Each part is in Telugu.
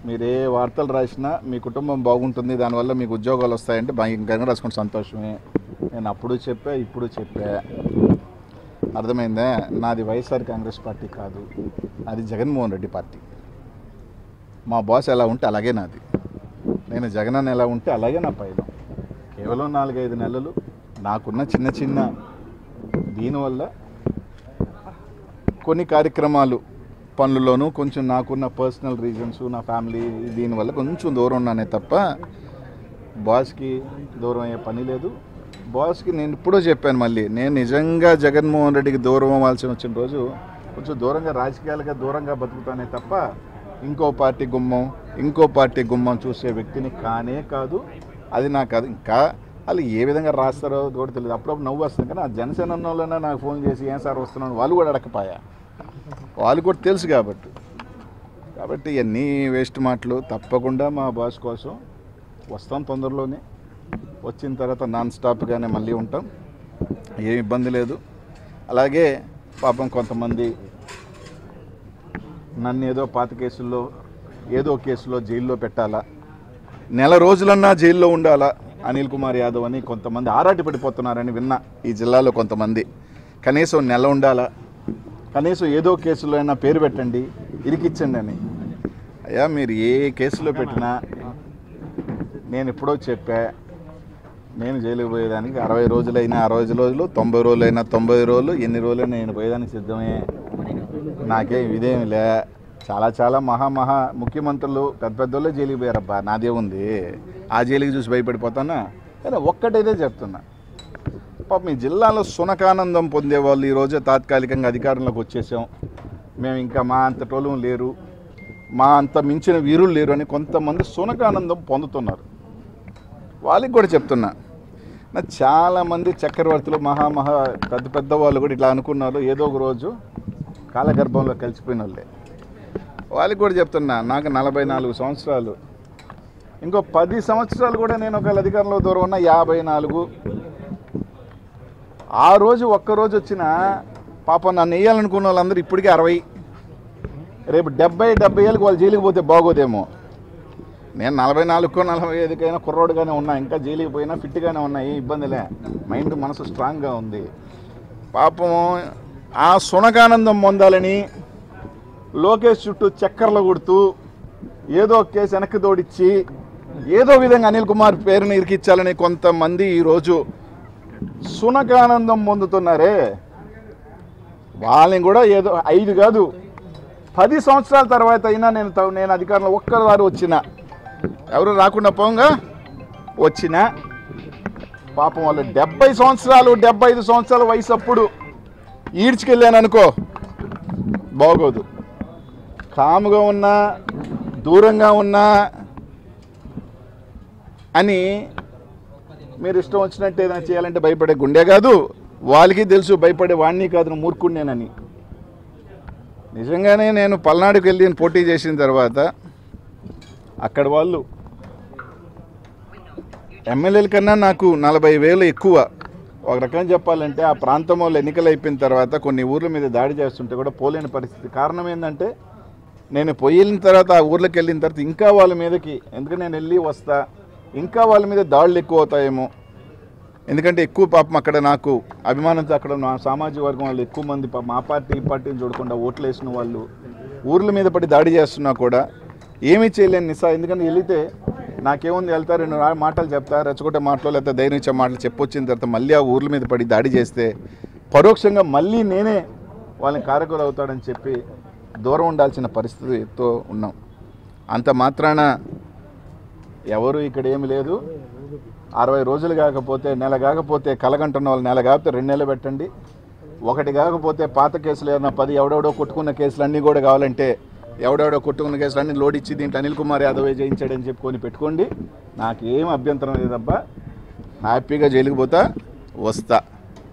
మీరు ఏ వార్తలు రాసినా మీ కుటుంబం బాగుంటుంది, దానివల్ల మీకు ఉద్యోగాలు వస్తాయంటే భయంకరంగా రాసుకుంటే సంతోషమే. నేను అప్పుడు చెప్పా, ఇప్పుడు చెప్పా. అర్థమైందా? నాది వైఎస్ఆర్ కాంగ్రెస్ పార్టీ కాదు, అది జగన్మోహన్ రెడ్డి పార్టీ. మా బాస్ ఎలా ఉంటే అలాగే నాది, నేను జగన్ ఎలా ఉంటే అలాగే నా పైన. కేవలం 4-5 నెలలు నాకున్న చిన్న చిన్న దీనివల్ల కొన్ని కార్యక్రమాలు పనుల్లోనూ కొంచెం నాకున్న పర్సనల్ రీజన్స్, నా ఫ్యామిలీ దీనివల్ల కొంచెం దూరం ఉన్నానే తప్ప బాస్కి దూరం అయ్యే పని లేదు. బాస్కి నేను ఇప్పుడో చెప్పాను, మళ్ళీ నేను నిజంగా జగన్మోహన్ రెడ్డికి దూరం అవ్వాల్సి వచ్చిన రోజు కొంచెం దూరంగా, రాజకీయాలుగా దూరంగా బతుకుతానే తప్ప ఇంకో పార్టీ గుమ్మం చూసే వ్యక్తిని కానే కాదు. అది నాకు కాదు. ఇంకా వాళ్ళు ఏ విధంగా రాస్తారో కూడా తెలియదు. అప్పుడప్పుడు నవ్వు వస్తుంది, కానీ ఆ జనసేన వాళ్ళైనా నాకు ఫోన్ చేసి ఏం సార్ వస్తున్నాను వాళ్ళు కూడా అడగపాయా, వాళ్ళు కూడా తెలుసు కాబట్టి ఇవన్నీ వేస్ట్ మాటలు. తప్పకుండా మా బాస్ కోసం వస్తాం తొందరలోనే. వచ్చిన తర్వాత నాన్ స్టాప్గానే మళ్ళీ ఉంటాం, ఏం ఇబ్బంది లేదు. అలాగే పాపం కొంతమంది నన్ను ఏదో పాత కేసుల్లో ఏదో కేసులో జైల్లో పెట్టాలా, నెల రోజులన్నా జైల్లో ఉండాలా అనిల్ కుమార్ యాదవ్ అని కొంతమంది ఆరాటి పడిపోతున్నారని విన్నా. ఈ జిల్లాలో కొంతమంది కనీసం నెల ఉండాలా, కనీసం ఏదో కేసులో అయినా పేరు పెట్టండి, ఇరికిచ్చండి అని. అయ్యా మీరు ఏ కేసులో పెట్టినా నేను ఎప్పుడో చెప్పా, నేను జైలుకి పోయేదానికి 60 రోజులైనా 60 రోజులు, 90 రోజులైనా 90 రోజులు, ఎన్ని రోజులైనా నేను పోయేదానికి సిద్ధమే. నాకేం ఇదేమి లే. చాలా మహా ముఖ్యమంత్రులు పెద్దోళ్ళే జైలుకి పోయారబ్బా, నాదే ఉంది. ఆ జైలుకి చూసి భయపడిపోతానా? కానీ ఒక్కటైతే చెప్తున్నా, పాప మీ జిల్లాలో సునకానందం పొందేవాళ్ళు ఈరోజే తాత్కాలికంగా అధికారంలోకి వచ్చేసాం, మేము ఇంకా మా అంతటోళ్ళు లేరు, మా అంత మించిన వీరులు లేరు అని కొంతమంది సునకానందం పొందుతున్నారు. వాళ్ళకి కూడా చెప్తున్నా, నా చాలామంది చక్రవర్తులు పెద్ద వాళ్ళు కూడా ఇట్లా అనుకున్నారు, ఏదో ఒక రోజు కాలగర్భంలో కలిసిపోయిన వాళ్ళే. వాళ్ళకి కూడా చెప్తున్నా, నాకు 44 సంవత్సరాలు, ఇంకో 10 సంవత్సరాలు కూడా నేను ఒకవేళ అధికారంలో దూరం ఉన్న 54. ఆ రోజు ఒక్కరోజు వచ్చిన పాపం నన్ను వేయాలనుకున్న వాళ్ళందరూ ఇప్పటికీ 60, రేపు 70 ఏళ్ళకి వాళ్ళు జైలుకి పోతే బాగోదేమో. నేను 44కో 45కైనా కుర్రోడుగానే ఉన్నా, ఇంకా జైలుకి పోయినా ఫిట్గానే ఉన్నా, ఏ ఇబ్బందిలే, మైండ్ మనసు స్ట్రాంగ్గా ఉంది. పాపం ఆ సునకానందం పొందాలని లోకేష్ చుట్టూ చక్కర్లు కొడుతూ ఏదో కేసు వెనక్కి తోడిచ్చి ఏదో విధంగా అనిల్ కుమార్ పేరుని ఇరికిచ్చాలని కొంతమంది ఈరోజు సునకానందం పొందుతున్నారే, వాళ్ళని కూడా ఏదో 5 కాదు 10 సంవత్సరాల తర్వాత అయినా నేను అధికారంలో ఒక్కసారి వచ్చిన, ఎవరు రాకుండా పోంగా వచ్చిన, పాపం వాళ్ళు 70 సంవత్సరాలు 75 సంవత్సరాల వయసు అప్పుడు ఈడ్చుకెళ్ళాను అనుకో బాగోదు. కాముగా ఉన్నా దూరంగా ఉన్నా అని మీరు ఇష్టం వచ్చినట్టు ఏదైనా చేయాలంటే భయపడే గుండె కాదు, వాళ్ళకి తెలుసు భయపడే వాణ్ణి కాదు మూర్ఖుడినేనని. నిజంగానే నేను పల్నాడుకి వెళ్ళి పోటీ చేసిన తర్వాత అక్కడ వాళ్ళు ఎమ్మెల్యేల కన్నా నాకు 40,000 ఎక్కువ. ఒక రకంగా చెప్పాలంటే ఆ ప్రాంతం వాళ్ళు ఎన్నికలు అయిపోయిన తర్వాత కొన్ని ఊర్ల మీద దాడి చేస్తుంటే కూడా పోలేని పరిస్థితి. కారణం ఏంటంటే నేను పోయిన తర్వాత ఆ ఊర్లోకి వెళ్ళిన తర్వాత ఇంకా వాళ్ళ మీదకి, ఎందుకంటే నేను వెళ్ళి వస్తా, ఇంకా వాళ్ళ మీద దాడులు ఎక్కువ అవుతాయేమో. ఎందుకంటే ఎక్కువ పాపం అక్కడ నాకు అభిమానంతో అక్కడ నా సామాజిక వర్గం వాళ్ళు ఎక్కువ మంది మా పార్టీ ఈ పార్టీని చూడకుండా ఓట్లు వేసిన వాళ్ళు ఊర్ల మీద పడి దాడి చేస్తున్నా కూడా ఏమీ చేయలేని నిస్సా. ఎందుకంటే వెళితే నాకేముంది, వెళ్తా 2 మాటలు చెప్తా, రెచ్చగొట్టే మాటలు లేకపోతే ధైర్యం ఇచ్చే మాటలు చెప్పొచ్చిన తర్వాత మళ్ళీ ఆ ఊర్ల మీద పడి దాడి చేస్తే పరోక్షంగా మళ్ళీ నేనే వాళ్ళని కారకులు అవుతాడని చెప్పి దూరం ఉండాల్సిన పరిస్థితితో ఉన్నాం. అంత మాత్రాన ఎవరు ఇక్కడ ఏమి లేదు. 60 రోజులు కాకపోతే, నెల కాకపోతే కలగంటున్న వాళ్ళు నెల కాకపోతే 2 నెలలు పెట్టండి. ఒకటి కాకపోతే పాత కేసులు ఏదైనా 10 ఎవడెవడో కొట్టుకున్న కేసులన్నీ కూడా కావాలంటే ఎవడెవడో కొట్టుకున్న కేసులన్నీ లోడ్ ఇచ్చి దీంట్లో అనిల్ కుమార్ యాదవ్ జయించాడని చెప్పుకొని పెట్టుకోండి, నాకేం అభ్యంతరం లేదబ్బా. హ్యాపీగా జైలుకి పోతా వస్తా.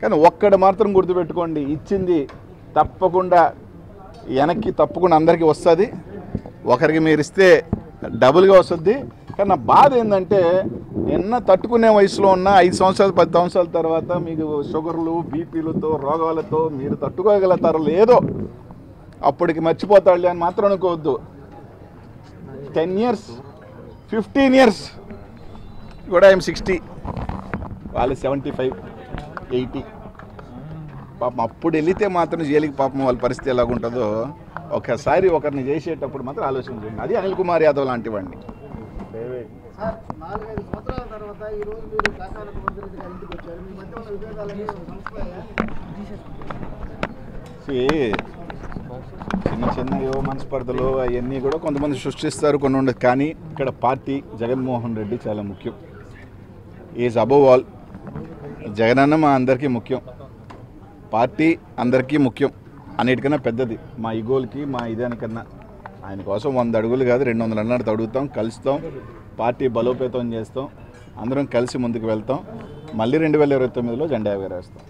కానీ ఒక్కడ మాత్రం గుర్తుపెట్టుకోండి, ఇచ్చింది తప్పకుండా వెనక్కి తప్పకుండా అందరికీ వస్తుంది. ఒకరికి మీరు ఇస్తే డబుల్గా వస్తుంది. కానీ నా బాధ ఏంటంటే నిన్న తట్టుకునే వయసులో ఉన్న 5 సంవత్సరాలు 10 సంవత్సరాల తర్వాత మీకు షుగర్లు బీపీలతో రోగాలతో మీరు తట్టుకోగలుగుతారో లేదో, అప్పటికి మర్చిపోతాడులే అని మాత్రం అనుకోవద్దు. 10 years, 15 years కూడా ఐఎమ్ 60, వాళ్ళు 75, 80. పాపం అప్పుడు వెళితే మాత్రం జైలుకి పాపం వాళ్ళ పరిస్థితి ఎలాగుంటుందో ఒకసారి ఒకరిని చేసేటప్పుడు మాత్రం ఆలోచించండి. అది అనిల్ కుమార్ యాదవ్ లాంటి వాడిని. చిన్న చిన్న యువ మనస్పర్ధలు అవన్నీ కూడా కొంతమంది సృష్టిస్తారు, కొన్ని ఉండదు. కానీ ఇక్కడ పార్టీ జగన్మోహన్ రెడ్డి చాలా ముఖ్యం. Is above all. జగనన్న మా అందరికీ ముఖ్యం, పార్టీ అందరికీ ముఖ్యం, అన్నిటికన్నా పెద్దది. మా ఈగోలకి మా ఇదానికన్నా ఆయన కోసం 100 అడుగులు కాదు 200 అన్నట్టు అడుగుతాం, కలుస్తాం, పార్టీ బలోపేతం చేస్తాం, అందరం కలిసి ముందుకు వెళ్తాం. మళ్ళీ 2029లో జెండా ఎగరేస్తాం.